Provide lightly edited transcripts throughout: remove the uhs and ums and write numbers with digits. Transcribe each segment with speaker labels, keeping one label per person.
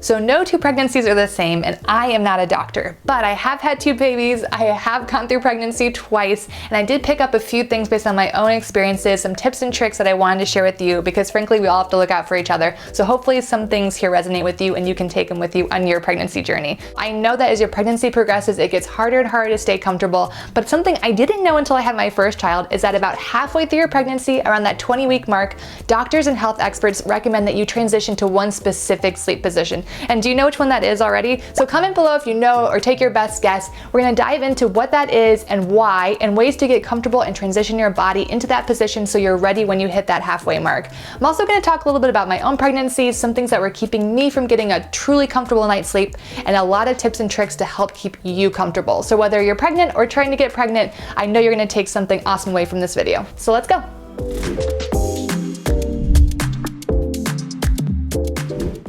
Speaker 1: So no two pregnancies are the same, and I am not a doctor, but I have had 2 babies, I have gone through pregnancy twice, and I did pick up a few things based on my own experiences, some tips and tricks that I wanted to share with you, because frankly, we all have to look out for each other. So hopefully some things here resonate with you and you can take them with you on your pregnancy journey. I know that as your pregnancy progresses, it gets harder and harder to stay comfortable, but something I didn't know until I had my first child is that about halfway through your pregnancy, around that 20-week mark, doctors and health experts recommend that you transition to one specific sleep position. And do you know which one that is already? So comment below if you know, or take your best guess. We're gonna dive into what that is and why, and ways to get comfortable and transition your body into that position so you're ready when you hit that halfway mark. I'm also gonna talk a little bit about my own pregnancies, some things that were keeping me from getting a truly comfortable night's sleep, and a lot of tips and tricks to help keep you comfortable. So whether you're pregnant or trying to get pregnant, I know you're gonna take something awesome away from this video. So let's go.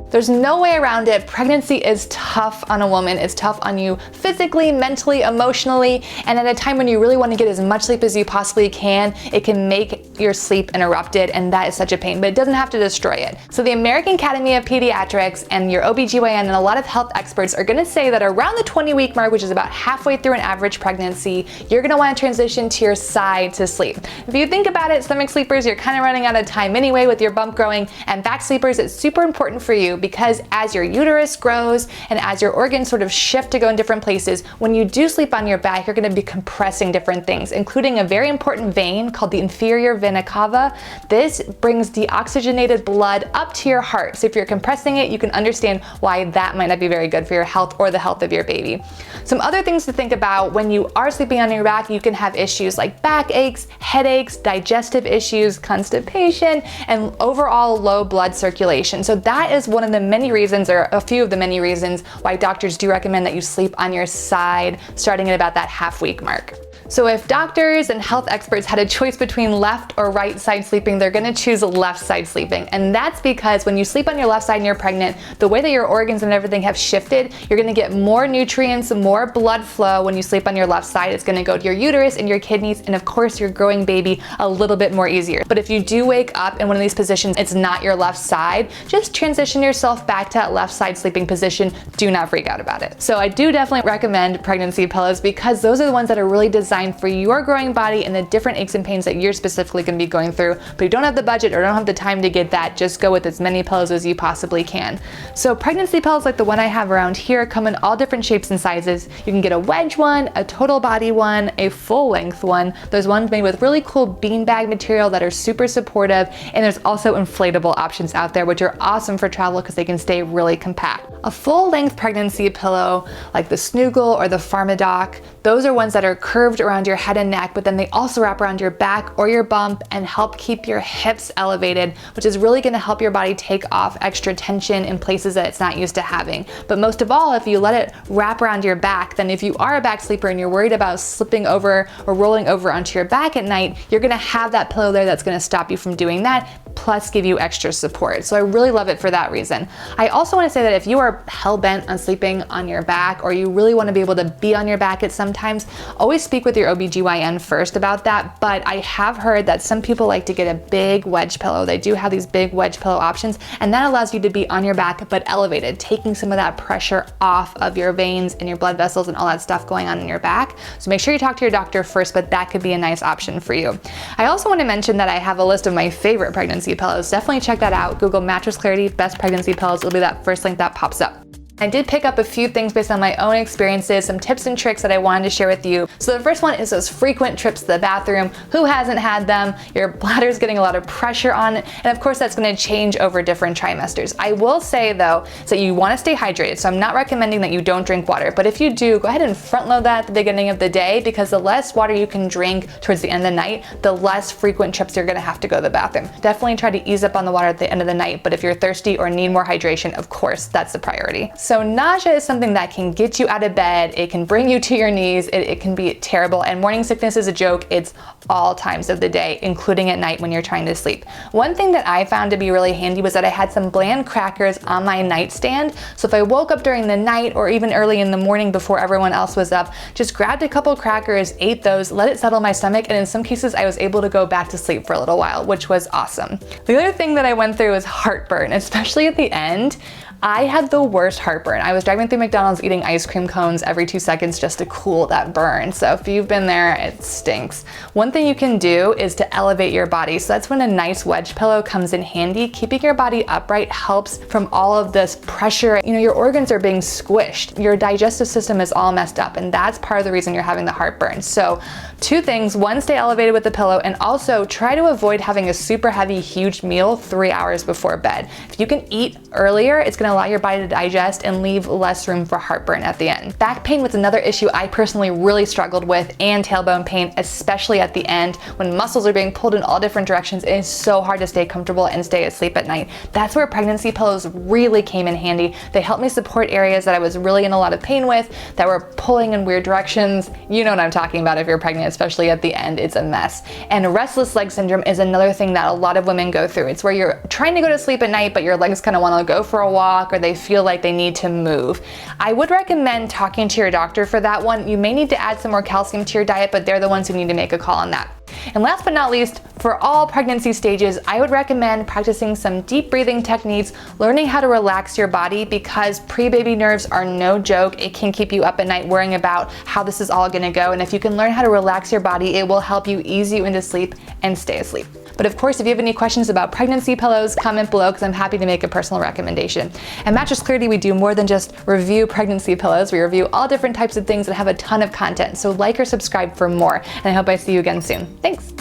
Speaker 1: There's no way around it. Pregnancy is tough on a woman. It's tough on you physically, mentally, emotionally, and at a time when you really want to get as much sleep as you possibly can, it can make your sleep interrupted, and that is such a pain, but it doesn't have to destroy it. So the American Academy of Pediatrics and your OBGYN and a lot of health experts are gonna say that around the 20-week mark, which is about halfway through an average pregnancy, you're gonna wanna transition to your side to sleep. If you think about it, stomach sleepers, you're kind of running out of time anyway with your bump growing, and back sleepers, it's super important for you because as your uterus grows and as your organs sort of shift to go in different places, when you do sleep on your back, you're gonna be compressing different things, including a very important vein called the inferior vena cava. This brings deoxygenated blood up to your heart. So if you're compressing it, you can understand why that might not be very good for your health or the health of your baby. Some other things to think about: when you are sleeping on your back, you can have issues like back aches, headaches, digestive issues, constipation, and overall low blood circulation. So that is one of the many reasons, or a few of the many reasons, why doctors do recommend that you sleep on your side starting at about that half-week mark. So if doctors and health experts had a choice between left or right side sleeping, they're gonna choose left side sleeping. And that's because when you sleep on your left side and you're pregnant, the way that your organs and everything have shifted, you're gonna get more nutrients, more blood flow when you sleep on your left side. It's gonna go to your uterus and your kidneys, and of course your growing baby a little bit more easier. But if you do wake up in one of these positions, it's not your left side, just transition yourself back to that left side sleeping position. Do not freak out about it. So I do definitely recommend pregnancy pillows because those are the ones that are really designed for your growing body and the different aches and pains that you're specifically going to be going through. But if you don't have the budget or don't have the time to get that, just go with as many pillows as you possibly can. So pregnancy pillows like the one I have around here come in all different shapes and sizes. You can get a wedge one, a total body one, a full length one. There's ones made with really cool beanbag material that are super supportive, and there's also inflatable options out there which are awesome for travel because they can stay really compact. A full length pregnancy pillow like the Snuggle or the Pharmadoc, those are ones that are curved around your head and neck, but then they also wrap around your back or your bump and help keep your hips elevated, which is really gonna help your body take off extra tension in places that it's not used to having. But most of all, if you let it wrap around your back, then if you are a back sleeper and you're worried about slipping over or rolling over onto your back at night, you're gonna have that pillow there that's gonna stop you from doing that, plus give you extra support. So I really love it for that reason. I also wanna say that if you are hell-bent on sleeping on your back, or you really wanna be able to be on your back at some times, always speak with your OBGYN first about that. But I have heard that some people like to get a big wedge pillow. They do have these big wedge pillow options, and that allows you to be on your back but elevated, taking some of that pressure off of your veins and your blood vessels and all that stuff going on in your back. So make sure you talk to your doctor first, but that could be a nice option for you. I also want to mention that I have a list of my favorite pregnancy pillows. Definitely check that out. Google Mattress Clarity Best Pregnancy Pillows. It'll be that first link that pops up. I did pick up a few things based on my own experiences, some tips and tricks that I wanted to share with you. So the first one is those frequent trips to the bathroom. Who hasn't had them? Your bladder's getting a lot of pressure on it, and of course that's gonna change over different trimesters. I will say though, is that you wanna stay hydrated, so I'm not recommending that you don't drink water, but if you do, go ahead and front load that at the beginning of the day, because the less water you can drink towards the end of the night, the less frequent trips you're gonna have to go to the bathroom. Definitely try to ease up on the water at the end of the night, but if you're thirsty or need more hydration, of course, that's the priority. So nausea is something that can get you out of bed. It can bring you to your knees. It can be terrible. And morning sickness is a joke. It's all times of the day, including at night when you're trying to sleep. One thing that I found to be really handy was that I had some bland crackers on my nightstand. So if I woke up during the night or even early in the morning before everyone else was up, just grabbed a couple crackers, ate those, let it settle my stomach, and in some cases I was able to go back to sleep for a little while, which was awesome. The other thing that I went through was heartburn, especially at the end. I had the worst heartburn. I was driving through McDonald's eating ice cream cones every 2 seconds just to cool that burn. So if you've been there, it stinks. One thing you can do is to elevate your body. So that's when a nice wedge pillow comes in handy. Keeping your body upright helps from all of this pressure. You know, your organs are being squished. Your digestive system is all messed up, and that's part of the reason you're having the heartburn. So 2 things: 1, stay elevated with the pillow, and also try to avoid having a super heavy, huge meal 3 hours before bed. If you can eat earlier, it's gonna allow your body to digest and leave less room for heartburn at the end. Back pain was another issue I personally really struggled with, and tailbone pain, especially at the end when muscles are being pulled in all different directions. It is so hard to stay comfortable and stay asleep at night. That's where pregnancy pillows really came in handy. They helped me support areas that I was really in a lot of pain with, that were pulling in weird directions. You know what I'm talking about if you're pregnant, especially at the end, it's a mess. And restless leg syndrome is another thing that a lot of women go through. It's where you're trying to go to sleep at night, but your legs kind of want to go for a walk, or they feel like they need to move. I would recommend talking to your doctor for that one. You may need to add some more calcium to your diet, but they're the ones who need to make a call on that. And last but not least, for all pregnancy stages, I would recommend practicing some deep breathing techniques, learning how to relax your body, because pre-baby nerves are no joke. It can keep you up at night worrying about how this is all gonna go. And if you can learn how to relax your body, it will help you ease you into sleep and stay asleep. But of course, if you have any questions about pregnancy pillows, comment below, because I'm happy to make a personal recommendation. At Mattress Clarity, we do more than just review pregnancy pillows. We review all different types of things and have a ton of content. So like or subscribe for more. And I hope I see you again soon. Thanks.